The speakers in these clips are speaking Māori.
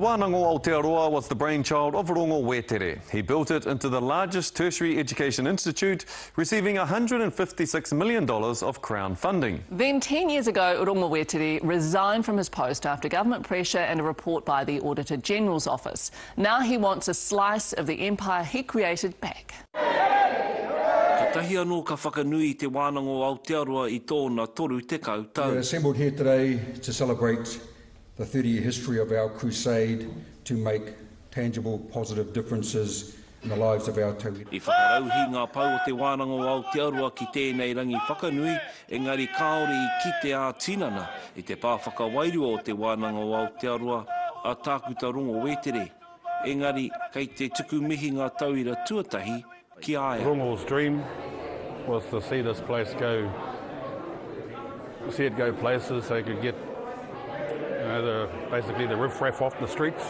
Wānanga Aotearoa was the brainchild of Rongo Wetere. He built it into the largest tertiary education institute, receiving $156 million of Crown funding. Then 10 years ago, Rongo Wetere resigned from his post after government pressure and a report by the Auditor General's office. Now he wants a slice of the empire he created back. Tahi anō ka whakanui te Wānanga Aotearoa I tōna toru te kautau. We're assembled here today to celebrate the 30-year history of our crusade to make tangible, positive differences in the lives of our tauira. I whakarauhi ngā pau o te Wānanga Aotearoa ki tēnei rangi whakanui, engari kāore I kite ā tinana I te pāwhakawairua o te Wānanga Aotearoa a tākuta Rongo Wetere. Engari, kei te tuku mihi ngā tauira tuatahi ki aia. Rongo's dream was to see this place go, places so he could get basically the riff-raff off the streets,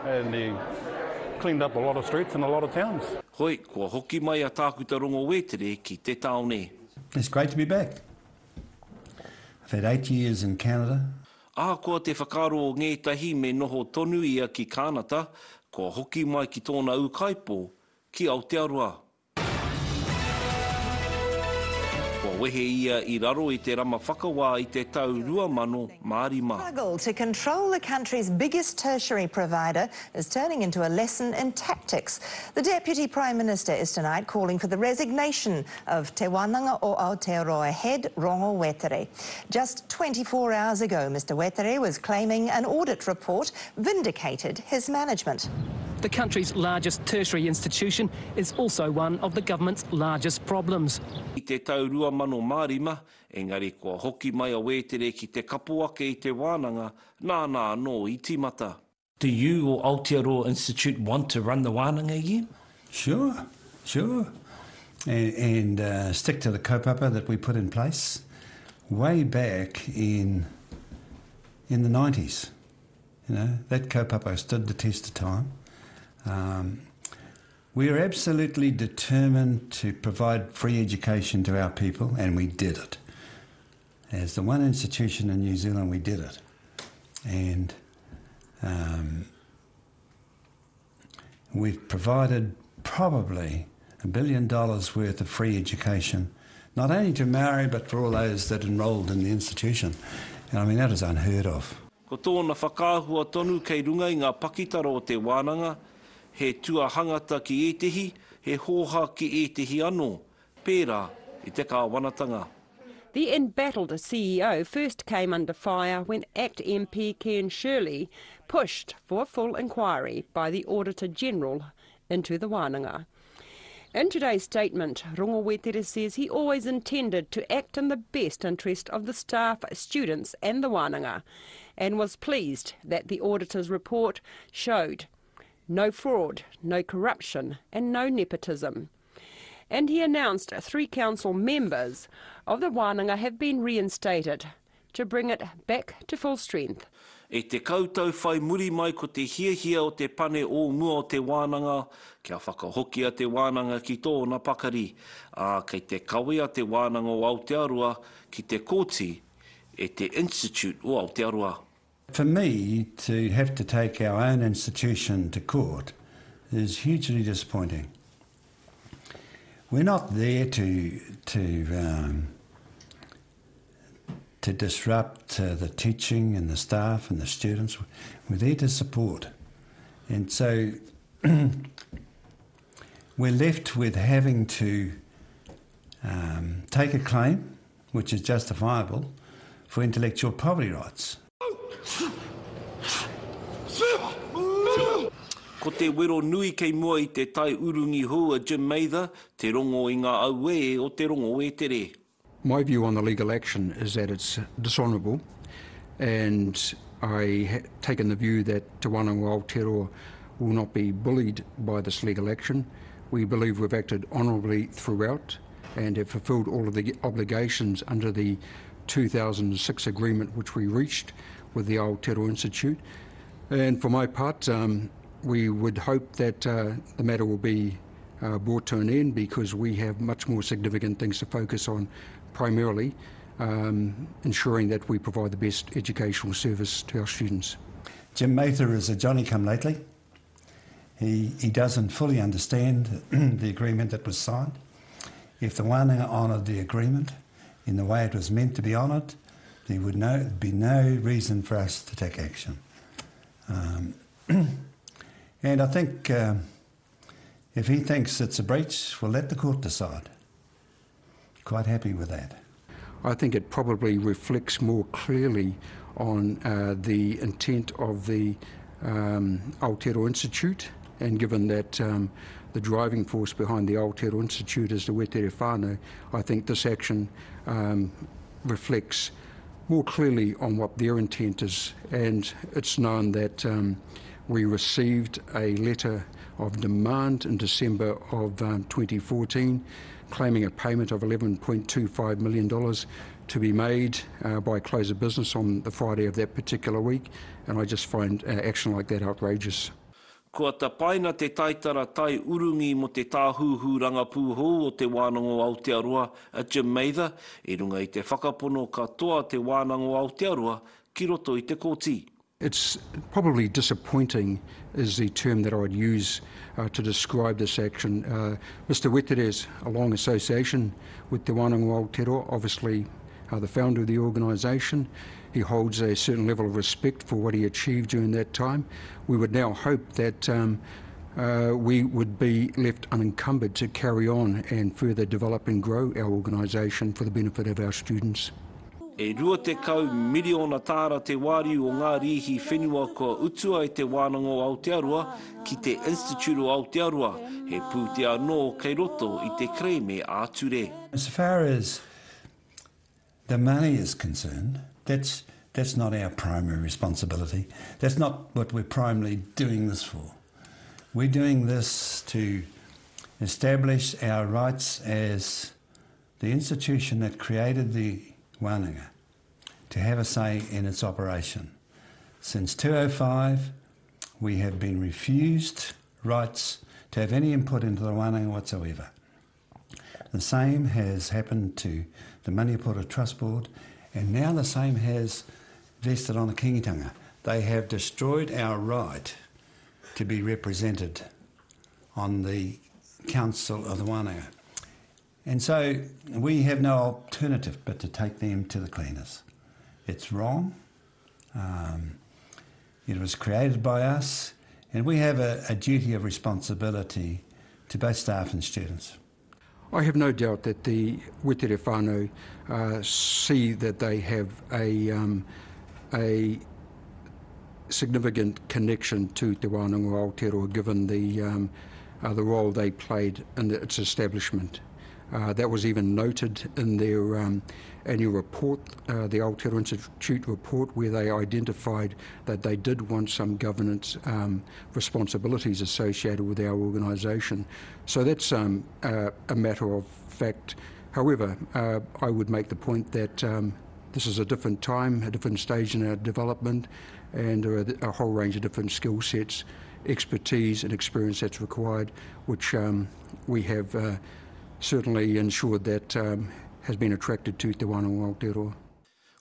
and he cleaned up a lot of streets in a lot of towns. Hoi, kua hoki mai a tākuta Rongo Wetere ki te taone. It's great to be back. I've had 8 years in Canada. Kua te whakaro o ngētahi me noho tonu ia ki Kānata, kua hoki mai ki tōna ukaipo ki Aotearoa. Wehe ia I raro I te rama whakawā I te tau 2000 Mārima. Struggle to control the country's biggest tertiary provider is turning into a lesson in tactics. The Deputy Prime Minister is tonight calling for the resignation of Te Wānanga o Aotearoa head Rongo Wetere. Just 24 hours ago, Mr Wetere was claiming an audit report vindicated his management. The country's largest tertiary institution is also one of the government's largest problems. I te tau 2000 Mārima, engari kua hoki mai a Wetere ki te kapuake I te Wānanga, nā no I timata. Do you or Aotearoa Institute want to run the Wānanga again? Sure. And stick to the kaupapa that we put in place way back in the 90s. You know, that kaupapa stood the test of time. We are absolutely determined to provide free education to our people, and we did it. As the one institution in New Zealand, we did it. And we've provided probably $1 billion worth of free education, not only to Marae, but for all those that enrolled in the institution. And I mean, that is unheard of. Ko tōna whakāhua tonu kei runga I ngā pakitara o te Wānanga, he tuahangata ki etehi, he hoha ki etehi anō, pērā I te kāwanatanga. The embattled CEO first came under fire when ACT MP Ken Shirley pushed for a full inquiry by the Auditor General into the Wānanga. In today's statement, Rongo Wetere says he always intended to act in the best interest of the staff, students and the Wānanga, and was pleased that the auditor's report showed no fraud, no corruption and no nepotism. And he announced 3 council members of the Wānanga have been reinstated to bring it back to full strength. E te koutou whai muri mai ko te hiahia o te pane o mua o te Wānanga, kia whakahoki a te Wānanga ki tōna pakari, kei te kawea te Wānanga o Aotearoa ki te kōti e te Institute o Aotearoa. For me, to have to take our own institution to court is hugely disappointing. We're not there to disrupt the teaching and the staff and the students. We're there to support. And so we're left with having to take a claim, which is justifiable, for intellectual property rights. Ko te wero nui kei mua I te tai urungi hua Jim Mather, te rongo I ngā auē o te Rongo Wetere. My view on the legal action is that it's dishonourable, and I taken the view that Te Wānanga Aotearoa will not be bullied by this legal action. We believe we've acted honourably throughout and have fulfilled all of the obligations under the 2006 agreement which we reached with the Aotearoa Institute. And for my part, we would hope that the matter will be brought to an end, because we have much more significant things to focus on, primarily ensuring that we provide the best educational service to our students. Jim Mather is a Johnny-come-lately. He doesn't fully understand the agreement that was signed. If the Wānanga honoured the agreement in the way it was meant to be honoured, there would be no reason for us to take action. And I think if he thinks it's a breach, we'll let the court decide. Quite happy with that. I think it probably reflects more clearly on the intent of the Aotearoa Institute, and given that the driving force behind the Aotearoa Institute is the Wetere whānau, I think this action reflects more clearly on what their intent is. And it's known that we received a letter of demand in December of 2014 claiming a payment of $11.25 million to be made by close of business on the Friday of that particular week, and I just find action like that outrageous. Kua tapaina te taitara tai urungi mo te tāhuhu rangapūho o te Wānanga o Aotearoa, a Jim Mather, e runga I te whakapono katoa te Wānanga o Aotearoa ki roto I te kōti. It's probably disappointing is the term that I would use to describe this action. Mr Wetere has a long association with Te Wānanga o Aotearoa, obviously the founder of the organisation. He holds a certain level of respect for what he achieved during that time. We would now hope that we would be left unencumbered to carry on and further develop and grow our organisation for the benefit of our students. E rua te kau miliona tāra te wāri o ngā rihi whenua kua utua I te Wānanga o Aotearoa ki te Institute o Aotearoa, he pūtea anō kei roto I te kreme āture. As far as the money is concerned, that's not our primary responsibility. That's not what we're primarily doing this for. We're doing this to establish our rights as the institution that created the Wānanga, to have a say in its operation. Since 2005, we have been refused rights to have any input into the Wānanga whatsoever. The same has happened to the Maniapura Trust Board, and now the same has vested on the Kingitanga. They have destroyed our right to be represented on the Council of the Wānanga. And so we have no alternative but to take them to the cleaners. It's wrong. It was created by us, and we have a duty of responsibility to both staff and students. I have no doubt that the Wetere whānau see that they have a significant connection to Te Wānanga o Aotearoa, given the role they played in its establishment. That was even noted in their annual report, the Aotearoa Institute report, where they identified that they did want some governance responsibilities associated with our organisation. So that's a matter of fact. However, I would make the point that this is a different time, a different stage in our development, and there are a whole range of different skill sets, expertise and experience that's required, which we have certainly ensured that has been attracted to Te Wānanga o Aotearoa.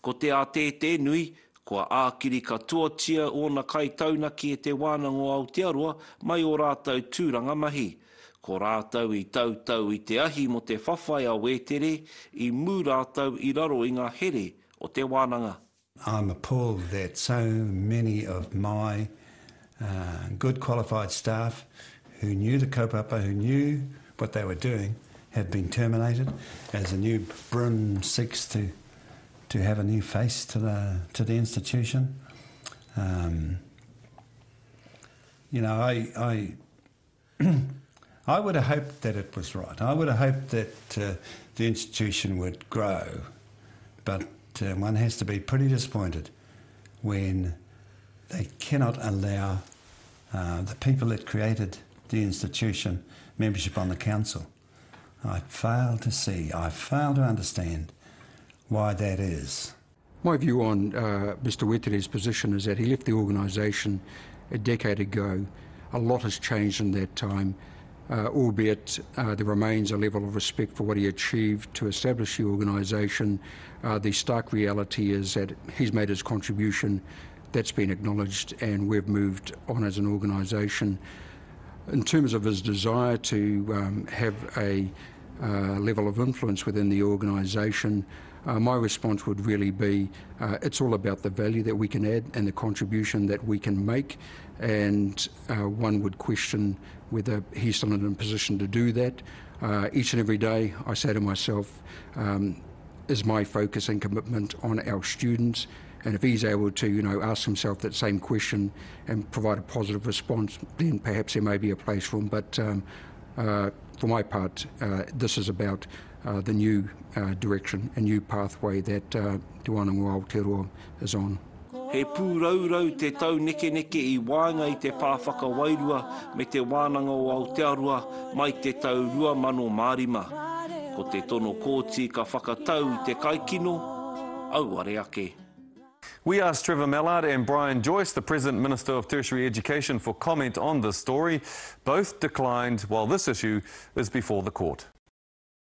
Ko te ātete nui, kua ākiri katoa tia o na kai taunaki e Te Wānanga o Aotearoa mai o rātou tūranga mahi. Ko rātou I tautau I te ahi mo te whawhai a Wetere, I mū rātou I raro I ngā here o Te Wānanga. I'm appalled that so many of my good qualified staff who knew the kaupapa, who knew what they were doing, have been terminated as a new Bryn seeks to have a new face to the institution. You know, I would have hoped that it was right. I would have hoped that the institution would grow, but one has to be pretty disappointed when they cannot allow the people that created the institution membership on the council. I fail to see, I fail to understand why that is. My view on Mr Wetere's position is that he left the organisation a decade ago. A lot has changed in that time, albeit there remains a level of respect for what he achieved to establish the organisation. The stark reality is that he's made his contribution. that's been acknowledged, and we've moved on as an organisation. In terms of his desire to have a level of influence within the organisation, my response would really be it's all about the value that we can add and the contribution that we can make, and one would question whether he's still in a position to do that. Each and every day I say to myself, is my focus and commitment on our students? And if he's able to, ask himself that same question and provide a positive response, then perhaps there may be a place for him. But for my part, this is about the new direction, a new pathway that Te Wānanga Aotearoa is on. He pūraurau te tau neke I Wānanga I te pāwhaka wairua me te Wānanga o Aotearoa mai te tau 2015. Ko te tono kōti ka whakatau I te kaikino, auare ake. We asked Trevor Mallard and Brian Joyce, the Present Minister of Tertiary Education, for comment on this story. Both declined while this issue is before the court.